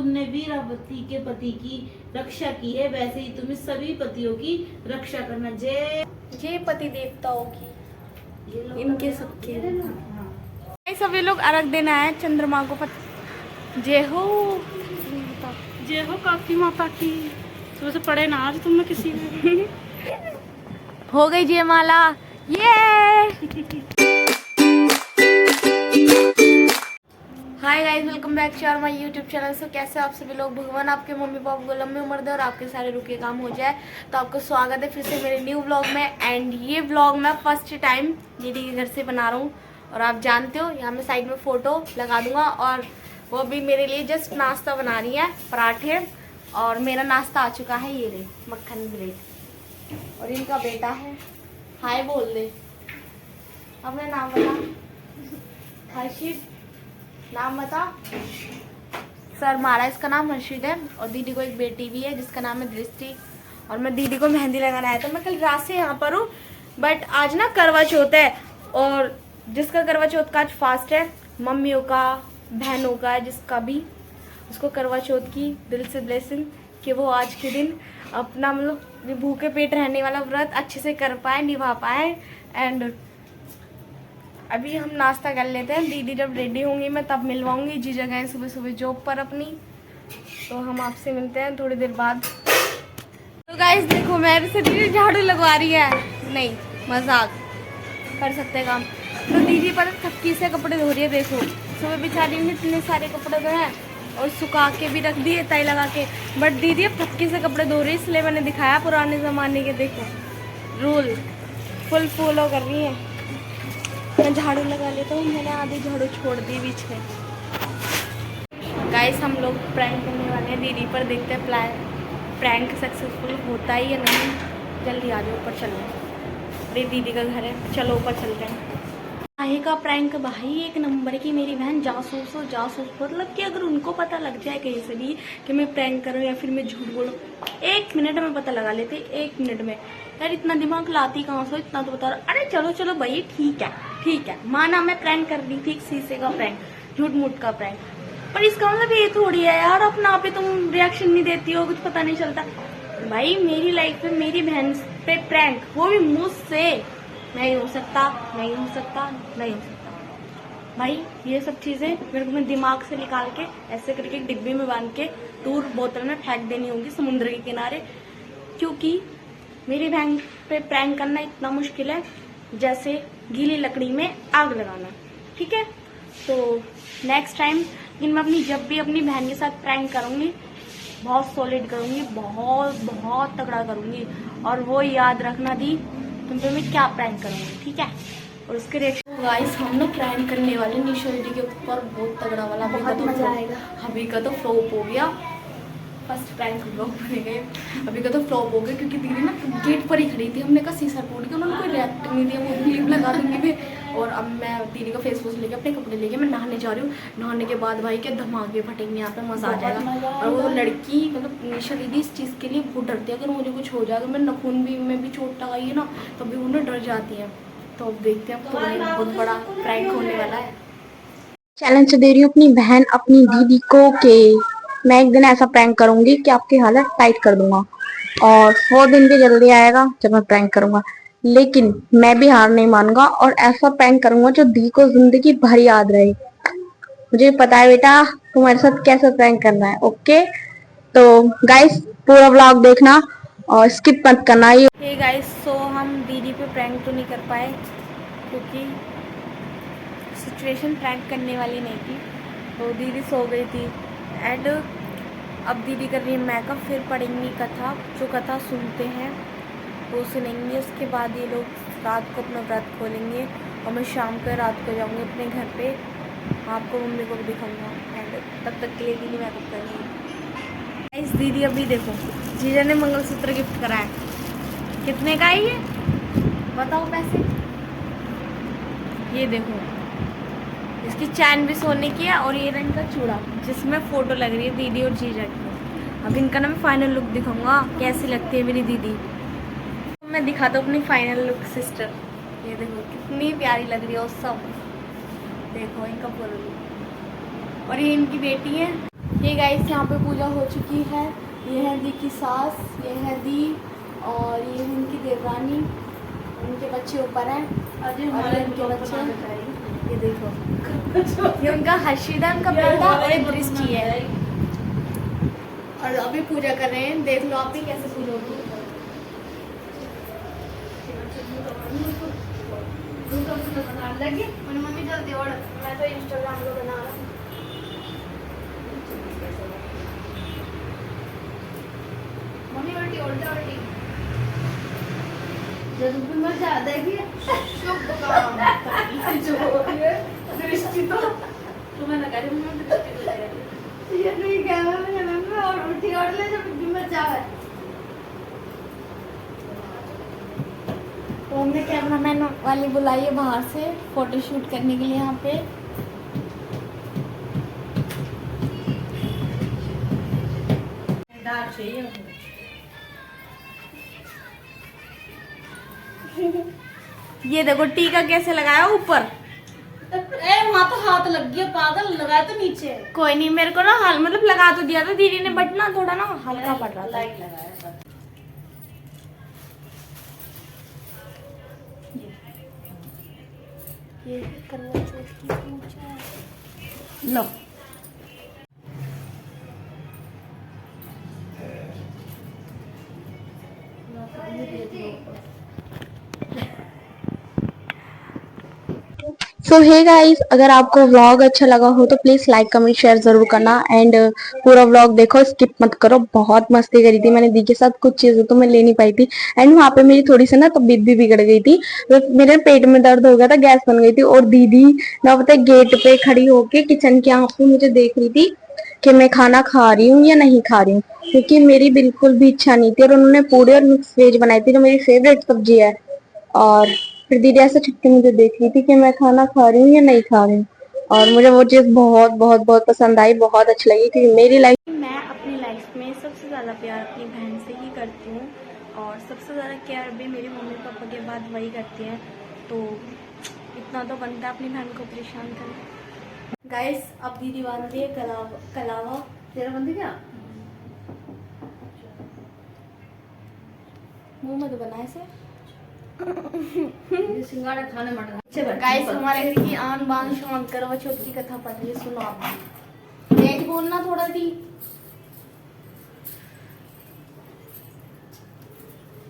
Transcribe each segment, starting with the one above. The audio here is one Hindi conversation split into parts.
तुमने वीरावती के पति की रक्षा की है, वैसे ही तुम्हें सभी पतियों की रक्षा करना। जय ये पति देवताओं की, इनके सबके। हाँ। सभी लोग अर्घ देना है चंद्रमा को। जय हो, जय हो काकी माता की। सुबह से पढ़े ना आज तुमने किसी में। हो गई जयमाला। ये hi guys, welcome back to my YouTube channel. So कैसे आप सभी लोग। भगवान आपके मम्मी पापा को लंबी उम्र दे और आपके सारे रुके काम हो जाए। तो आपको स्वागत है फिर से मेरे न्यू व्लॉग में। एंड ये व्लॉग मैं फर्स्ट टाइम दीदी के घर से बना रहा हूँ। और आप जानते हो, यहाँ मैं साइड में फ़ोटो लगा दूंगा। और वो भी मेरे लिए जस्ट नाश्ता बना रही है, पराठे। और मेरा नाश्ता आ चुका है, ये ले मक्खन ब्रेड। और इनका बेटा है। हाय बोल दे, अपना नाम बता। हर्षित, नाम बता। सर मारा, इसका नाम हर्षित है। और दीदी को एक बेटी भी है जिसका नाम है दृष्टि। और मैं दीदी को मेहंदी लगाना आया था। मैं कल रात से यहाँ पर हूँ, बट आज ना करवा चौथ है। और जिसका करवा चौथ का आज फास्ट है, मम्मियों का, बहनों का, जिसका भी, उसको करवा चौथ की दिल से ब्लेसिंग कि वो आज के दिन अपना मतलब भूखे पेट रहने वाला व्रत अच्छे से कर पाए, निभा पाए। एंड अभी हम नाश्ता कर लेते हैं। दीदी जब रेडी होंगी मैं तब मिलवाऊंगी। जीजा गए सुबह सुबह जॉब पर अपनी, तो हम आपसे मिलते हैं थोड़ी देर बाद। तो गाइस देखो, मेरे से दीदी झाड़ू लगवा रही है। नहीं, मजाक कर सकते हैं काम। तो दीदी पर थक्की से कपड़े धो रही है। देखो सुबह बेचारी ने इतने सारे कपड़े धोए हैं और सुखा के भी रख दिए तय लगा के। बट दीदी अब थक्की से कपड़े धो रही है, इसलिए मैंने दिखाया पुराने ज़माने के। देखो रूल फुल फॉलो कर रही है। मैं झाड़ू लगा लेता हूँ, मैंने आधी झाड़ू छोड़ दी बीच में। गाइस हम लोग प्रैंक करने वाले हैं दीदी पर। देखते हैं प्रैंक सक्सेसफुल होता ही या नहीं। जल्दी आ जाओ, ऊपर चलो। मेरी दीदी का घर है, चलो ऊपर चलते हैं। भाई का प्रैंक भाई एक नंबर की। मेरी बहन जासूस हो, जासूस मतलब कि अगर उनको पता लग जाए कहीं से भी कि मैं प्रैंक करूँ या फिर मैं झूठ बोलूँ, 1 मिनट में पता लगा लेते। 1 मिनट में। यार इतना दिमाग लाती कहाँ से, इतना तो बता रहा। अरे चलो चलो भाई, ठीक है ठीक है, माना मैं प्रैंक कर रही थी, शीशे का प्रैंक, झूठ मूठ का प्रैंक। पर इसका मतलब ये थोड़ी है यार, अपना आप ही तुम रिएक्शन नहीं देती हो, कुछ पता नहीं चलता। भाई मेरी लाइफ में मेरी बहन पे प्रैंक, वो भी मुझसे, नहीं हो सकता, नहीं हो सकता, नहीं हो सकता। भाई ये सब चीजें मेरे को मैं दिमाग से निकाल के ऐसे करके एक डिब्बे में बांध के दूर बोतल में फेंक देनी होगी समुद्र के किनारे। क्योंकि मेरी बहन पे प्रैंक करना इतना मुश्किल है जैसे गीली लकड़ी में आग लगाना। ठीक है, तो नेक्स्ट टाइम लेकिन मैं जब भी अपनी बहन के साथ प्रैंक करूंगी, बहुत सॉलिड करूंगी, बहुत बहुत तगड़ा करूंगी। और वो याद रखना दी, तुम पे मैं क्या प्रैंक करूंगी, ठीक है। और उसके रिएक्शन गाइस, हम लोग प्रैंक करने वाले निशा दीदी के ऊपर, बहुत तगड़ा वाला। बहुत मजा आएगा। अभी का तो फ्लॉप हो गया, फर्स्ट प्रैंक ब्लॉग बने गए। अभी का तो फ्लॉप हो गया क्योंकि दीदी ना गेट पर ही खड़ी थी। हमने कहा शीशा टूट गया, उन्होंने कोई रिएक्ट नहीं दिया। वो क्लिप लगा दूंगी मैं। और अब मैं दीदी का फेस वॉश लेके, अपने कपड़े लेके मैं नहाने जा रही हूँ। नहाने के बाद भाई के धमाके फटेंगे, यहाँ पे मजा आ जाएगा। और वो लड़की मतलब निशा दीदी इस चीज़ के लिए बहुत डरती है। अगर मुझे कुछ हो जाएगा, मैं नखून भी में भी चोट लगाई है ना, तब भी उन्हें डर जाती है। तो अब देखते हैं, अब तो बहुत बड़ा प्रैंक होने वाला है। चैलेंज दे रही हूँ अपनी बहन अपनी दीदी को कि मैं एक दिन ऐसा प्रैंक करूंगी कि आपकी हालत टाइट कर दूंगा। और वो दिन भी जल्दी आएगा जब मैं प्रैंक करूंगा, लेकिन मैं भी हार नहीं मानूंगा और ऐसा प्रैंक करूंगा जो दी को जिंदगी भर याद रहे। मुझे पता है बेटा तुम्हारे साथ कैसे प्रैंक करना है। ओके, तो गाइस पूरा व्लॉग देखना और स्किप मत करना। ये हे गाइस, सो हम दीदी पे प्रैंक तो नहीं कर पाए क्योंकि सिचुएशन प्रैंक करने वाली नहीं थी। तो दीदी सो गई थी। एंड अब दीदी कर रही है मेकअप, फिर पढ़ेंगी कथा। जो कथा सुनते हैं वो सुनेंगे। उसके बाद ये लोग रात को अपना व्रत खोलेंगे और मैं शाम को रात को जाऊँगी अपने घर पे। आपको मम्मी को भी दिखाऊंगा। एंड तब तक के लिए दीदी मेकअप करेंगी। इस दीदी अभी देखो, जीजा ने मंगलसूत्र गिफ्ट करा है। कितने का है ये बताओ पैसे? ये देखो, इसकी चैन भी सोने की है और ये रंग का चूड़ा जिसमें फोटो लग रही है दीदी और जीजा की। अब इनका ना मैं फाइनल लुक दिखाऊंगा कैसी लगती है मेरी दीदी। मैं दिखाता हूँ अपनी फाइनल लुक सिस्टर। ये देखो कितनी प्यारी लग रही है। और सब देखो इनका पूरा लुक। और ये इनकी बेटी है ये गाइस यहाँ पे पूजा हो चुकी है। ये है दी की सास, ये है दी और ये है उनकी देवरानी, उनके बच्चे ऊपर हैं और ये उनके बच्चे। ये देखो ये उनका हर्षिदा, उनका बेटा और एक दृष्टि है। और अभी पूजा कर रहे हैं, देख लो आप भी कैसे पूजा होगी। लगी मम्मी जल्दी और मैं तो इंस्टाग्राम को बना रहा हूँ। मम्मी उल्टी उल्टा उल्टी जरूर मत ज्यादा की शुभ काम जो दृष्टि तो तुम्हें लगा रही हूँ दृष्टि तो लगा ये नहीं कहना मैं और उल्टी और ले जब मत जावे। तो हमने कैमरामैन वाली बुलाई है बाहर से फोटो शूट करने के लिए यहाँ पे। ये देखो टीका कैसे लगाया ऊपर। वहाँ तो हाथ लग गया, पागल लगाया तो नीचे। कोई नहीं, मेरे को ना हाल मतलब लगा तो दिया था दीदी ने, बट ना थोड़ा ना हल्का पड़ रहा था। लाइट लगाया ये करवा चौथ की पूजा लो। सो हे गाइस, अगर आपको व्लॉग अच्छा लगा हो तो प्लीज लाइक कमेंट शेयर जरूर करना एंड पूरा व्लॉग देखो, स्किप मत करो। बहुत मस्ती करी थी मैंने दी के साथ, कुछ चीजें तो मैं ले नहीं पाई थी एंड वहां पे मेरी थोड़ी सी ना तबीयत भी बिगड़ गई थी। तो मेरे पेट में दर्द हो गया था, गैस बन गई थी और दीदी ना पता है गेट पे खड़ी होके किचन के आंखों मुझे देख रही थी कि मैं खाना खा रही हूँ या नहीं खा रही हूँ, क्योंकि मेरी बिल्कुल भी इच्छा नहीं थी। और उन्होंने पूरी और मिक्स वेज बनाई थी जो मेरी फेवरेट सब्जी है। और फिर दीदी ऐसे छुप के मुझे देख रही थी कि मैं खाना खा रही हूँ या नहीं खा रही हूँ, और मुझे वो चीज बहुत बहुत बहुत पसंद आई, बहुत अच्छी लगी क्योंकि मेरी लाइफ मैं अपनी लाइफ में सबसे ज़्यादा प्यार अपनी बहन से ही करती हूँ और सबसे ज़्यादा केयर भी मेरे मम्मी पापा के बाद वही करती हैं। तो इतना तो बनता है अपनी बहन को परेशान करना। गाइस अब दीदी बांध रही है कलावा। तेरा बंदी क्या मुँह में तो बनाए से। सिंगाड़ा खाने मटन। गाइस हमारे घर की आन बान शान करवा चौथ की कथा पढ़ रही है, सुनो आप। तेज बोलना थोड़ा दी।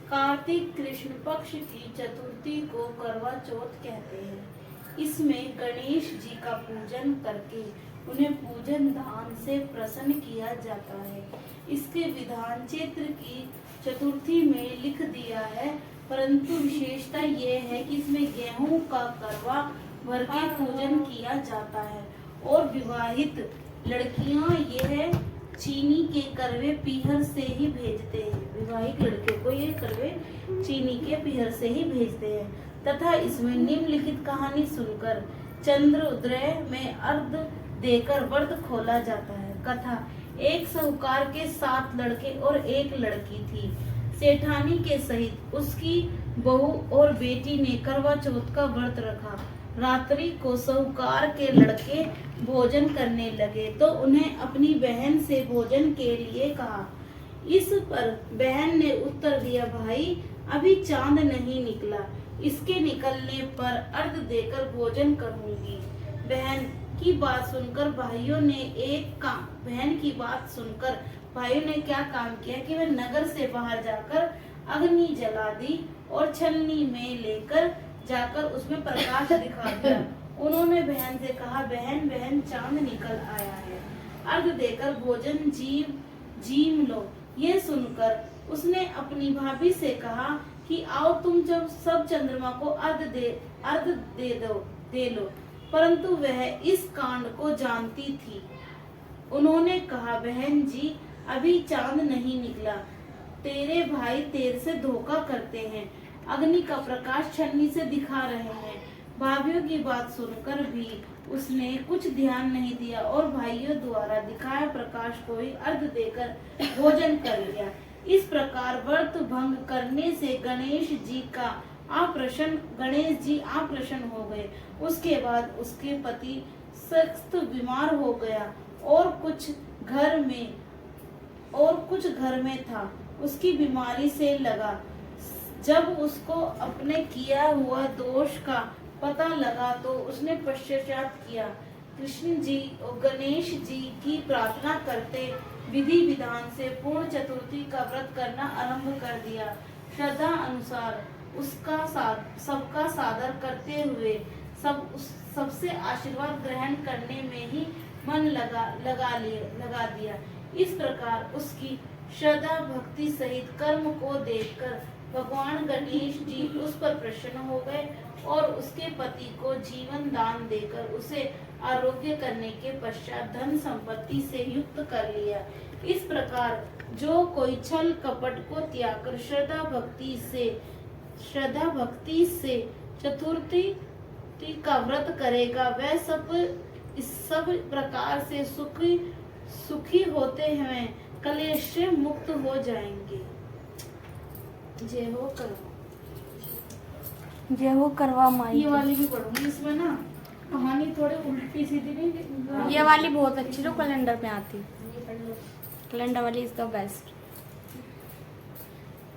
कार्तिक कृष्ण पक्ष की चतुर्थी को करवा चौथ कहते हैं। इसमें गणेश जी का पूजन करके उन्हें पूजन दान से प्रसन्न किया जाता है। इसके विधान चैत्र की चतुर्थी में लिख दिया है, परंतु विशेषता यह है कि इसमें गेहूं का करवा भर के पूजन किया जाता है और विवाहित लड़कियां यह चीनी के करवे पीहर से ही भेजते हैं। विवाहित लड़कियों को ये करवे चीनी के पीहर से ही भेजते हैं तथा इसमें निम्नलिखित कहानी सुनकर चंद्रोदय में अर्घ देकर व्रत खोला जाता है। कथा: एक साहूकार के 7 लड़के और 1 लड़की थी। सेठानी के सहित उसकी बहू और बेटी ने करवा चौथ का व्रत रखा। रात्रि को साहूकार के लड़के भोजन करने लगे तो उन्हें अपनी बहन से भोजन के लिए कहा। इस पर बहन ने उत्तर दिया, भाई अभी चांद नहीं निकला, इसके निकलने पर अर्घ देकर भोजन करूंगी। बहन की बात सुनकर भाइयों ने क्या काम किया कि वे नगर से बाहर जाकर अग्नि जला दी और छलनी में लेकर जाकर उसमें प्रकाश दिखा दिया। उन्होंने बहन से कहा, बहन चांद निकल आया है, अर्घ देकर भोजन जीम लो। ये सुनकर उसने अपनी भाभी से कहा कि आओ तुम जब सब चंद्रमा को अर्घ दे लो, परंतु वह इस कांड को जानती थी। उन्होंने कहा, बहन जी अभी चांद नहीं निकला, तेरे भाई तेरे से धोखा करते हैं, अग्नि का प्रकाश छन्नी से दिखा रहे हैं। भाभीियों की बात सुनकर भी उसने कुछ ध्यान नहीं दिया और भाइयों द्वारा दिखाए प्रकाश को ही अर्घ देकर भोजन कर लिया। इस प्रकार व्रत भंग करने से गणेश जी अप्रसन्न हो गए। उसके बाद उसके पति सख्त बीमार हो गया और कुछ घर में और कुछ घर में था। उसकी बीमारी से लगा। जब उसको अपने किया हुआ दोष का पता लगा तो उसने पश्चाताप किया। कृष्ण जी और गणेश जी की प्रार्थना करते विधि विधान से पूर्ण चतुर्थी का व्रत करना आरंभ कर दिया। श्रद्धा अनुसार उसका सबका सादर करते हुए सबसे आशीर्वाद ग्रहण करने में ही मन लगा दिया। इस प्रकार उसकी श्रद्धा भक्ति सहित कर्म को देखकर भगवान गणेश जी उस पर प्रसन्न हो गए और उसके पति को जीवन दान देकर उसे आरोग्य करने के पश्चात धन संपत्ति से युक्त कर लिया। इस प्रकार जो कोई छल कपट को त्याग कर श्रद्धा भक्ति से चतुर्थी का व्रत करेगा वह सब प्रकार से सुखी होते हुए कलेश से मुक्त हो जाएंगे। जय हो करवा माई। ये वाली भी पढ़ूंगी। इसमें ना कहानी थोड़ी उल्टी सीधी नहीं। ये वाली बहुत अच्छी जो कैलेंडर में आती। कैलेंडर वाली इज द बेस्ट।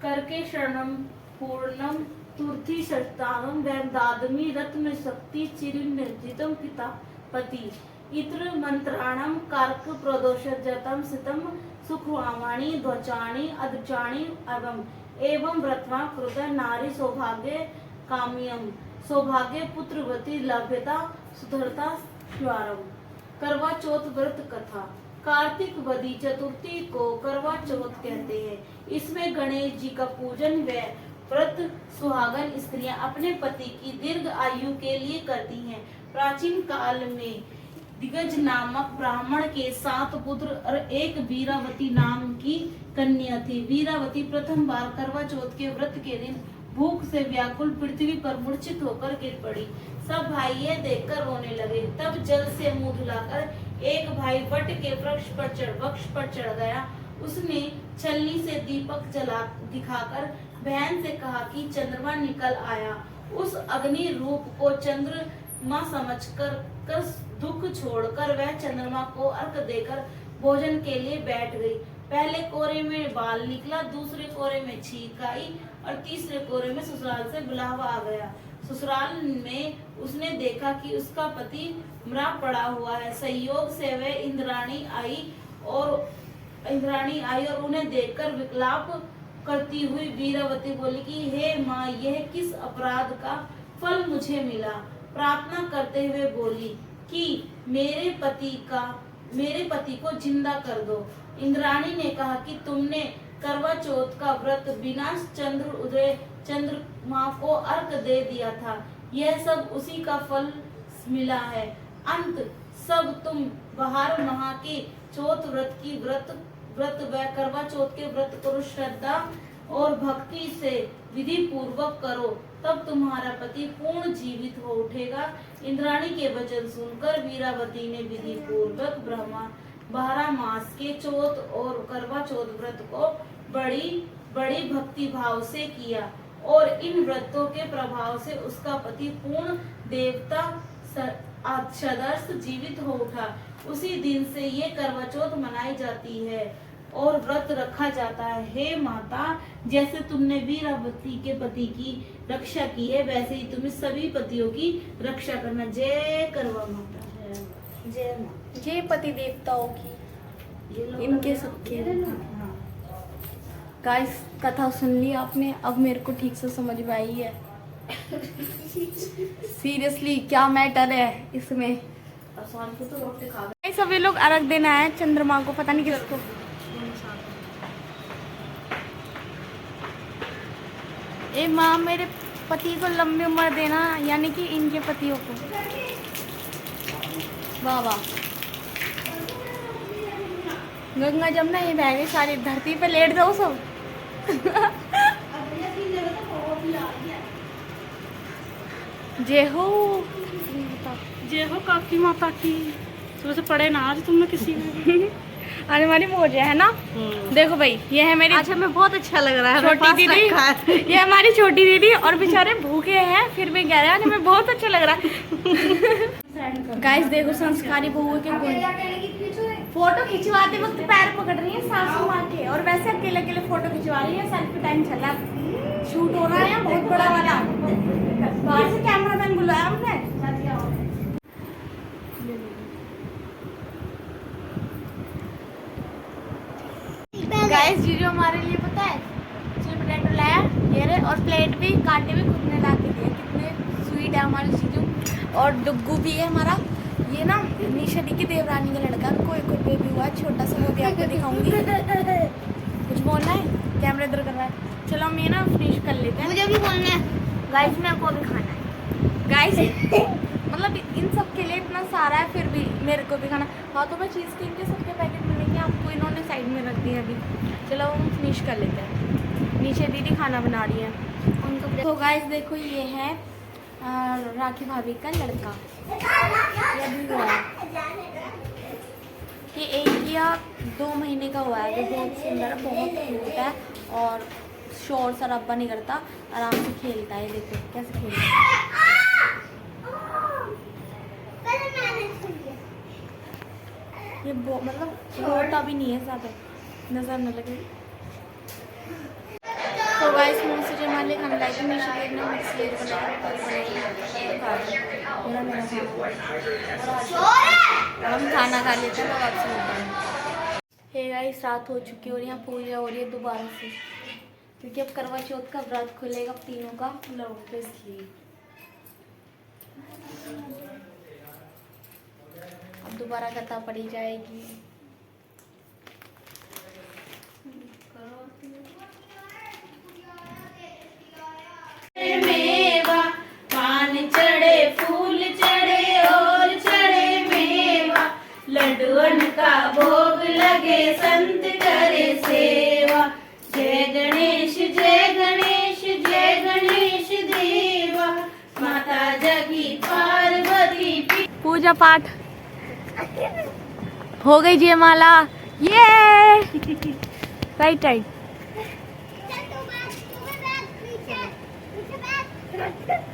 करके शरणम पूर्णम तुर्थी शतानम वैदादमी रत्न शक्ति चिरिम निर्जितम पिता पति इत्र मंत्राणम कार्क प्रदोषजतम सितम सुखवाणी ध्वजाणी अदचाणी एवं व्रतवा कृत नारी सौभाग्य काम्यम सौभाग्य पुत्रवती लभ्यता सुधरता श्वारम। करवा चौथ व्रत कथा। कार्तिक वदी चतुर्थी को करवा चौथ कहते हैं। इसमें गणेश जी का पूजन व व्रत सुहागन स्त्रियां अपने पति की दीर्घ आयु के लिए करती हैं। प्राचीन काल में दिग्गज नामक ब्राह्मण के 7 पुत्र और एक वीरावती नाम की कन्या थी। वीरावती प्रथम बार करवा चौथ के व्रत के दिन भूख से व्याकुल पृथ्वी पर मूर्छित होकर गिर पड़ी। सब भाई ये देखकर रोने लगे। तब जल से मुंह धुलाकर एक भाई वट के वृक्ष पर चढ़ गया। उसने छलनी से दीपक दिखाकर बहन से कहा कि चंद्रमा निकल आया। उस अग्नि रूप को चंद्रमा समझकर दुख छोड़कर वह चंद्रमा को अर्घ देकर भोजन के लिए बैठ गई। पहले कोरे में बाल निकला, दूसरे कोरे में छींक आई और तीसरे कोरे में ससुराल से बुलावा आ गया। ससुराल में उसने देखा कि उसका पति मरा पड़ा हुआ है। संयोग से वह इंद्राणी आई और उन्हें देखकर विकलाप करती हुई वीरावती बोली कि हे माँ, यह किस अपराध का फल मुझे मिला। प्रार्थना करते हुए बोली कि मेरे पति को जिंदा कर दो। इंद्राणी ने कहा कि तुमने करवा चौथ का व्रत बिना चंद्रमा को अर्घ दे दिया था। यह सब उसी का फल मिला है। अंत सब तुम बाहर महा के चौथ व्रत व करवा चौथ के व्रत करो। श्रद्धा और भक्ति से विधि पूर्वक करो, तब तुम्हारा पति पूर्ण जीवित हो उठेगा। इंद्राणी के वचन सुनकर वीरावती ने विधि पूर्वक 12 मास के चौथ और करवा चौथ व्रत को बड़ी भक्ति भाव से किया और इन व्रतों के प्रभाव से उसका पति पूर्ण देवता सदर्श जीवित हो उठा। उसी दिन से ये करवा चौथ मनाई जाती है और व्रत रखा जाता है। हे माता, जैसे तुमने वीरावती के पति की रक्षा की है, वैसे ही तुम्हें सभी पतियों की रक्षा करना। जय करवा माता। जय माता। जय पति देवताओं की, इनके सबके। गाइस, कथा सुन ली आपने। अब मेरे को ठीक से समझ में आई है सीरियसली क्या मैटर है इसमें। सभी लोग अर्घ देना है चंद्रमा को, पता नहीं किसको। ए माँ, मेरे पति को लंबी उम्र देना, यानी कि इनके पतियों को। वाह वाह। गंगा जमुना ये बह गई सारी, धरती पे लेट जाओ सब। जय हो काकी माता की। सुबह से पढ़े ना आज तुमने किसी में। आज हमारी मौज है ना। देखो भाई, ये है मेरी, आज हमें बहुत अच्छा लग रहा है, छोटी दीदी। ये हमारी छोटी दीदी, और बेचारे भूखे हैं फिर भी कह रहे हैं आज हमें बहुत अच्छा लग रहा है। गाइस देखो, संस्कारी बहू के गुण। फोटो खिंचवाते वक्त पैर पकड़ रही है सासू माँ के, और वैसे अकेले अकेले फोटो खिंचवा रही है। सेल्फी टाइम चल रहा है, शूट हो रहा है बहुत बड़ा वाला। बाहर से कैमरामैन बुलाया हमने। गाइस जीजू हमारे लिए पता है चिली पोटैटो लाया, ये रहे, और प्लेट भी काटे भी खुद ने ला के दिए। कितने स्वीट है हमारे जीजू। और डुग्गू भी है हमारा, ये ना निशा दी की देवरानी का लड़का, उनको एक बेबी हुआ छोटा सा, वो भी आपको दिखाऊंगी। कुछ बोलना है? कैमरा इधर कर रहा है। चलो हम ये ना फिनिश कर लेते हैं। मुझे भी बोलना है गाइस मेरे को भी खाना है गाइस। मतलब इन सब के लिए इतना सारा है, फिर भी मेरे को भी खाना। हाँ तो मैं चीज़ क्रीम के सबके पैकेट मिलेंगे आपको, इन्होंने साइड में रख दिए अभी। चलो हम फिनिश कर लेते हैं। नीचे दीदी खाना बना रही है उनको। तो गाइस देखो ये है राखी भाभी का लड़का, ये अभी हुआ है, ये 1 या 2 महीने का हुआ है। ये बहुत सुंदर है, बहुत क्यूट है, और शोर शराबा नहीं करता, आराम से खेलता है। देखो कैसे खेलता है। ये मतलब रोता भी नहीं है ज़्यादा, नज़र न लगे। तो गाइस मुझसे जो हमारे लिए खाना लाई थी मीशो के ना मिक्स ले हम खाना खा लेते हैं, तो आपसे मिलते हैं। हे गाइस रात हो चुकी है और यहाँ पूजा हो रही है दोबारा से, क्योंकि अब करवा चौथ का व्रत खुलेगा तीनों का लोगों पे, इसलिए अब दोबारा कथा पड़ी जाएगी। मेवा पान चढ़े, फूल चढ़े और चढ़े मेवा, लड्डुअन का भोग लगे, संत करे सेवा। जय गणेश जय गणेश जय गणेश देवा, माता जगी पार्वती। पूजा पाठ हो गई जयमाला, ये राइट राइट।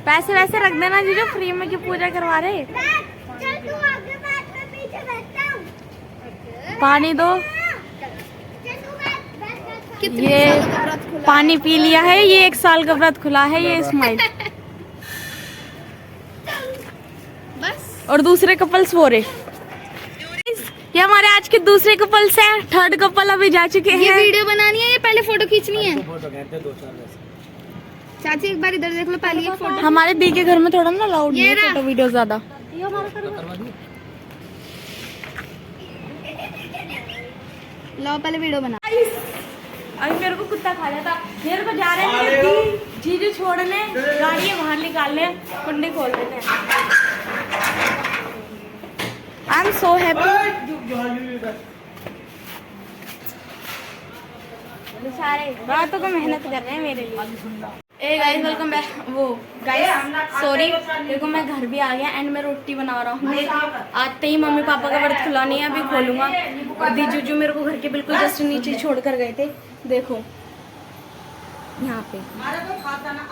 पैसे वैसे रख देना जीजू, फ्री में क्यों पूजा करवा रहे। पानी दो, ये पानी पी लिया है, ये 1 साल का व्रत खुला है, ये स्माइल। बस। और दूसरे कपल्स वो रहे, ये हमारे आज के दूसरे कपल्स हैं। थर्ड कपल अभी जा चुके हैं। ये वीडियो बनानी है या पहले फोटो खींचनी है? चाची एक बार इधर देख लो, पहले एक फोटो। हमारे दी के घर में थोड़ा ना लाउड नहीं है फोटो वीडियो ज्यादा। लो पहले वीडियो बना। अभी मेरे को कुत्ता खा जाता। मेरे को जा रहे हैं जीजू छोड़ने, गाड़ी बाहर निकालने, कुंडी खोल देते हैं। I am so happy. सारे रातों को मेहनत कर रहे हैं मेरे लिए। ए गाइस वेलकम बैक। वो गाइस सॉरी, देखो मैं घर भी आ गया एंड मैं रोटी बना रहा हूँ। आते ही मम्मी पापा का व्रत खुला नहीं है, अभी खोलूंगा। और दीजू मेरे को घर के बिल्कुल जस्ट नीचे छोड़ कर गए थे, देखो यहाँ पे,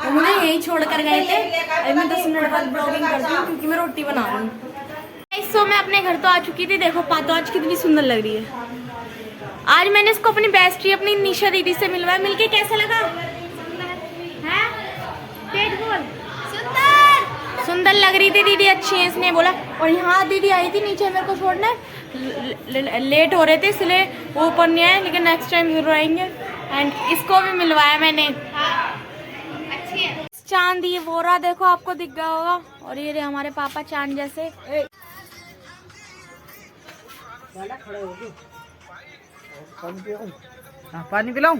तो मुझे यही छोड़ कर गए थे। अभी मैं 10 मिनट बाद ब्लॉगिंग करती हूँ क्योंकि मैं रोटी बना रही हूँ। सो मैं अपने घर तो आ चुकी थी। देखो पातो आज कितनी सुंदर लग रही है। आज मैंने इसको अपनी बेस्टी अपनी निशा दीदी से मिलवाया। मिलके कैसा लगा? सुंदर सुंदर लग रही थी दीदी, अच्छी है इसने बोला। और यहाँ दीदी आई थी नीचे मेरे को छोड़ने, लेट हो रहे थे इसलिए वो ऊपर नहीं आए, लेकिन नेक्स्ट टाइम जरूर आएंगे। एंड इसको भी मिलवाया मैंने। अच्छी है। चांद ये वो रहा, देखो आपको दिख गया होगा। और ये रहे हमारे पापा चांद जैसे। पानी पिलाऊं?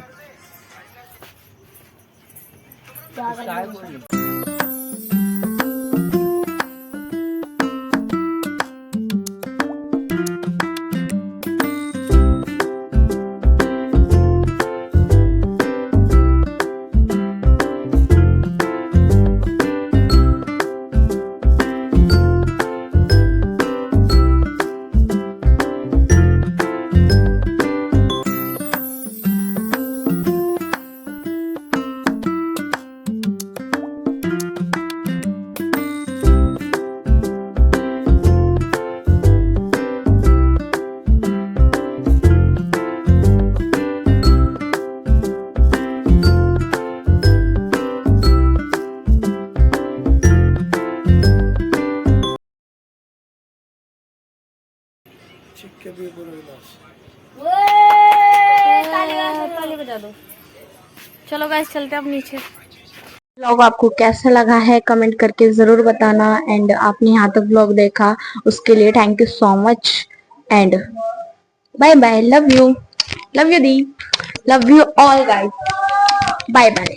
छिक्के भी बुरा विनाश। ताली बजा दो। चलो गाइस चलते हैं अब नीचे। व्लॉग आपको कैसा लगा है कमेंट करके जरूर बताना। एंड आपने यहाँ तक व्लॉग देखा उसके लिए thank you so much. And bye bye, love you दी, love you all guys, bye bye.